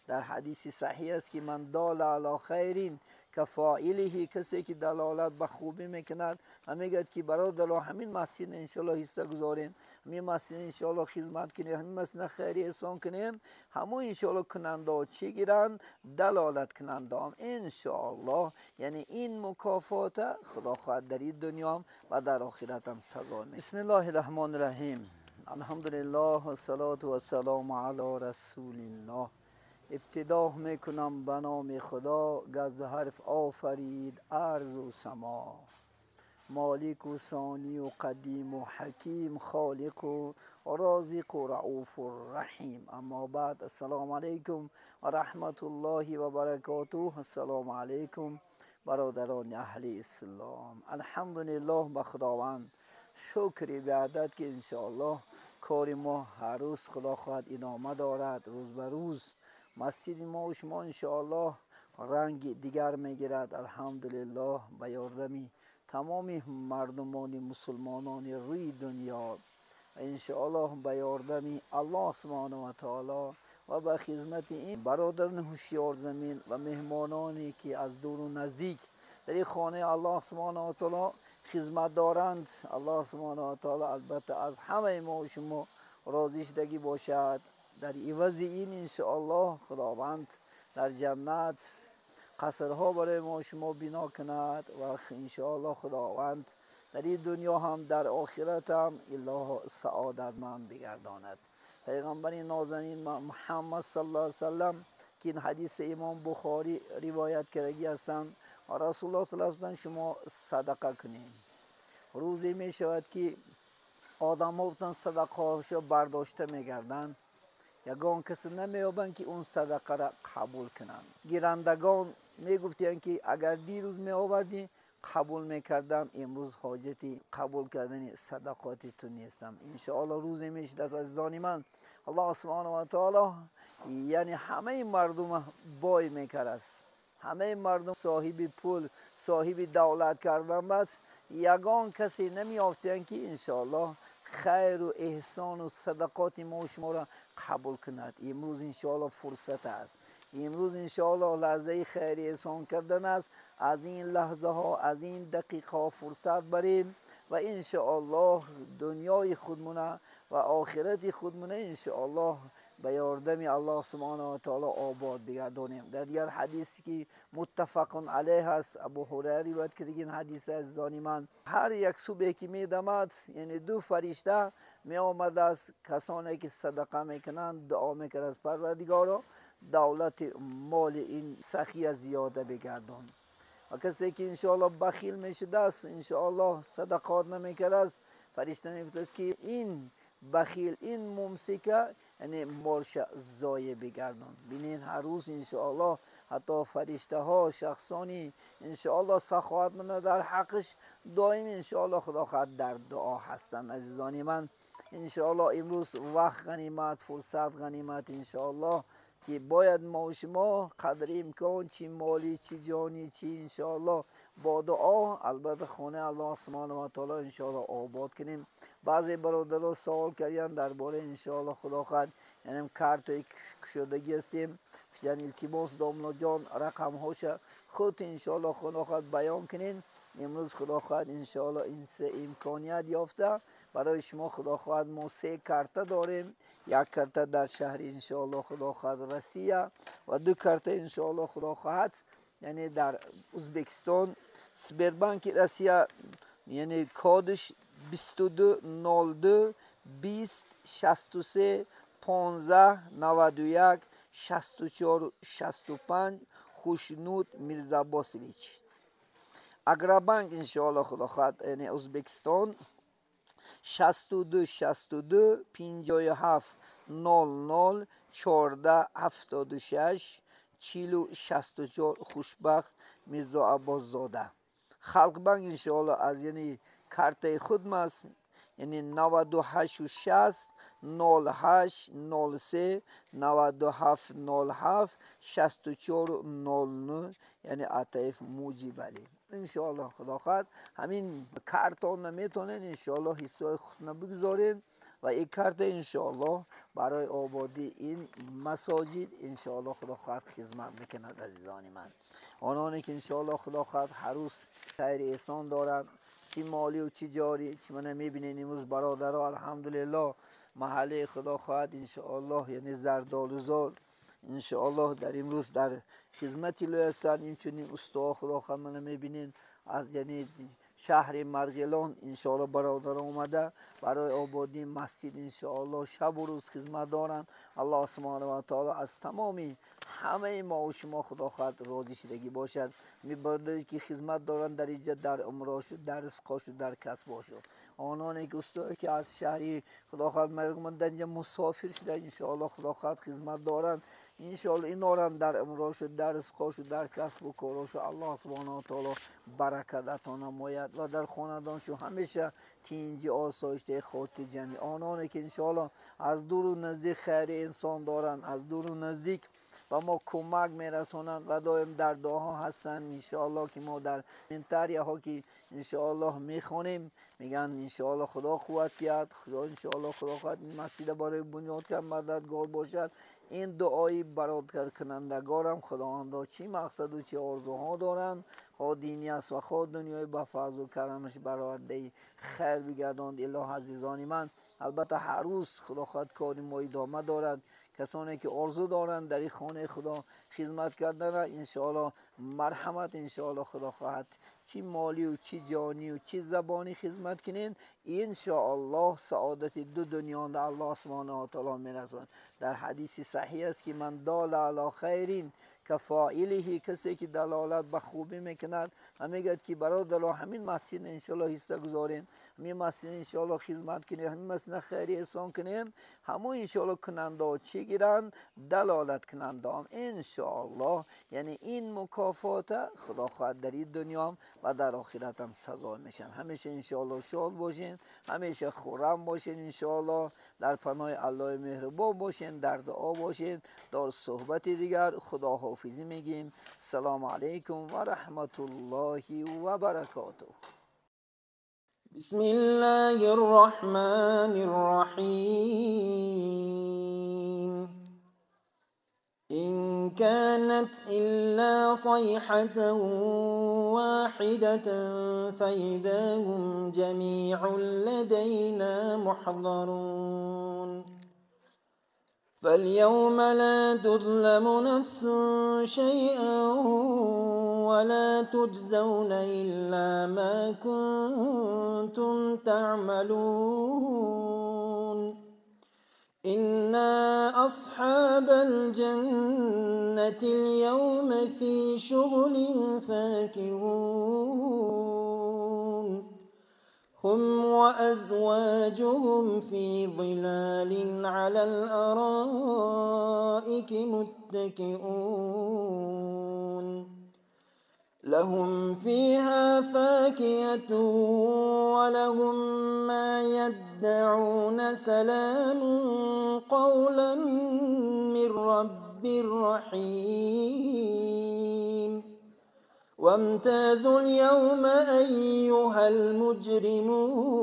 در حدیث صحیح است که من دال علی خیرین کفاعله، کسی که دلالت به خوبی میکند و میگد که برادر همین مسجد انشالله حصه گذارین، همین مسجد انشالله خدمت کنیم، همین مسجد خیری احسان کنیم، همون انشالله کننده ها چی گیرن؟ دلالت کننده هم انشالله. یعنی این مکافات خدا خواهد در این دنیا و در آخرت هم سزا میشه. بسم الله الرحمن الرحیم. الحمدلله و الصلاة و السلام علی رسول الله. ابتدا میکنم به نام خدا، گزد و حرف آفرید ارض و سما، مالک و ثانی و قدیم و حکیم، خالق و رازق و رؤوف و رحیم. اما بعد، السلام علیکم و رحمت الله و برکاته. السلام علیکم برادران اهل اسلام. الحمدلله به خداوند شکر بیادت که انشاءالله کار ما هر روز خدا خواهد ادامه دارد. روز به روز مسجد ما و شما انشاءالله رنگ دیگر میگیرد. الحمدلله به یاردمی تمام مردمان مسلمانان روی دنیا، انشاءالله به یاردمی الله سبحانه و تعالی و به خدمت این برادران هوشیار زمین و مهمانانی که از دور و نزدیک در این خانه الله سبحانه و تعالی خدمت دارند، الله سبحانه و تعالی البته از همه ما و شما راضی شدگی باشد. در عوض این انشاءالله خداوند در جنت قصرها برای ما و شما بنا کند و انشاءالله خداوند در این دنیا هم در آخرت هم الله سعادتمند بگرداند. پیغمبر نازنین محمد صلی الله علیه وسلم که این حدیث امام بخاری روایت کردگی هستند، رسول الله صلی الله علیه وسلم شما صدقه کنید. روزی می شود که آدم ها صدقه هاشو برداشته میگردند، یگان کسی نمیابند که اون صدقه را قبول کنند. گیرندگان میگفتند که اگر دیروز می آوردی قبول میکردم، امروز حاجتی قبول کردن صدقات تو نیستم. انشاءالله روزی میشه دست عزیزان من الله سبحانه و تعالی یعنی همه مردم بای میکرد، همه مردم صاحب پول صاحب دولت کردن، بعد یگان کسی نمیافتند که انشاءالله خیر و احسان و صدقات ما و شما را قبول کند. امروز انشاءالله فرصت است، امروز انشاءالله لحظه خیر احسان کردن است. از این لحظه ها، از این دقیقه ها فرصت بریم و انشاءالله دنیای خودمونه و آخرت خودمونه انشاءالله به یاردم الله سبحانه و تعالی آباد بگردانیم. در دیگر حدیثی که متفق علیه است، ابو هریره روایت کرده این حدیث عزیزان من، هر یک صبح که میدمد یعنی دو فرشته می آمد از کسانی که صدقه میکنند دعا میکرد از پروردگارا دولت مال این سخی زیاده بگردان. و کسی که انشاءالله بخیل میشده است، انشاءالله صدقات نمیکرد است، فرشته میگوید که این بخیل، این ممسکه یعنی مالش ضایع بگردان. ببینید هر روز انشاءالله حتی فرشته ها شخصانی انشاءالله سخاوتمند در حقش دائم انشاءالله خدا خواهد در دعا هستند. عزیزان من انشاءالله امروز وقت غنیمت، فرصت غنیمت انشاءالله که باید ما و شما قدر امکان چی مالی چی جانی چی انشاءالله با دعا البته خانه الله سبحانه و تعالی انشاءالله آباد کنیم. بعضی برادران سوال کردن درباره انشاءالله خدا خواهد یعنی کارت کشودگی هستیم، یعنی التماس دامنا جان رقم هاش خود انشاءالله خدا خواهد بیان کنین. امروز خدا خواهد انشاءالله این سه امکانیت یافته برای شما خدا خواهد ما سه کارت داریم. یک کارت در شهر انشاءالله خدا خواهد روسیه و دو کارت انشاءالله خدا خواهد یعنی در ازبکستان. سبربانک روسیه یعنی کادش 2202 20 63 15 91 64 65 خوشنود میرزاباسویچ. اگرابانک انشاءالله خدا خواهد یعنی ازبکستان 62 62 57 00 14 76 40 64 خوشبخت میرزا عباس زاده. خلق بانک انشاءالله از یعنی کارت خود ماست یعنی 98 و 60 08 03 97 07 64 09 یعنی عطیف موجب علی. انشاءالله خدا خواهد همین کارتان نمیتونین انشاءالله حصای خود بگذارین و این کرده انشاءالله برای آبادی این مساجد انشاءالله خدا خواهد خدمت میکند. عزیزان من، آنانی که انشاءالله خدا خواهد هر روز خیر احسان دارند، چی مالی و چی جاری، چی من میبینین امروز برادرها الحمدلله محله خدا خواهد انشاءالله یعنی زردالوزار انشاءالله در امروز در خدمتی لو هستند. این چنین استوا خدا خواهد من میبینین از یعنی شهر مرغلان انشاءالله برادر آمده برای آبادی مسجد انشاءالله شب و روز خدمت دارند. الله سبحانه و تعالی از تمامی همه ما و شما خدا خواهد راضی شدگی باشد. میبردی که خدمت دارند در اینجا در عمرش و در رزقش و در کسبش، آنانی که استایی که از شهری خدا خواهد مرغلان در اینجا مسافر شده انشاءالله خدا خواهد خدمت دارند. انشاءالله اینا را در عمرش و در رزقش و در کسب و کارش الله سبحانه و تعالی برکت عطا نماید و در خاندانشو همیشه تینجی آسایشته خاطر جمعی. آنانی که انشاءالله از دور و نزدیک خیر انسان دارند، از دور و نزدیک و ما کمک میرسونند و دائم در دعاها هستند انشاءالله که ما در منطقه ها که انشاءالله میخونیم میگن انشاءالله خدا قوت کرد، خدا انشاءالله خدا قوت این مسجد برای بنیاد کرد مددگار باشد. این دعای برادر کنندگارم خداوندا چی مقصد و چی آرزوها دارند، خواه دینی است و خواه دنیای با فضل و کرمش برآورده خیر بگرداند. اله عزیزان من، البته هر روز خدا خواهد کاری ما ادامه دارد. کسانی که آرزو دارند در این خانه خدا خدمت کردن انشاءالله مرحمت انشاءالله خدا خواهد چی مالی و چی جانی و چی زبانی خدمت کنین انشاءالله سعادت دو دنیا در الله سبحانه و تعالی میرسوند. در حدیث صحیح است که من دال علی خیرین کفاعله، کسی که دلالت به خوبی میکند و میگد که برادر همین مسجد انشاءالله حصه گذارین، همین مسجد انشاءالله خدمت کنیم، همین مسجد خیری احسان کنیم، همون انشاءالله کننده چی گیرند دلالت کننده هم انشاءالله یعنی این مکافات خدا خواهد در این دنیا و در آخرت هم سزا میشن. همیشه انشاءالله شاد باشین، همیشه خرم باشین انشاءالله، در پناه الله مهربان باشین، در دعا باشین. در صحبت دیگر خدا حافظی میگیم. السلام علیکم و رحمت الله و برکاته. بسم الله الرحمن الرحيم إن كانت إلا صيحة واحدة فإذا هم جميع لدينا محضرون فاليوم لا تظلم نفس شيئا ولا تجزون إلا ما كنتم تعملون إنا أصحاب الجنة اليوم في شغل فاكهون هم وأزواجهم في ظلال على الأرائك متكئون لهم فيها فاكهة ولهم ما يدعون سلام قولا من رب رحيم وامتازوا اليوم أيها المجرمون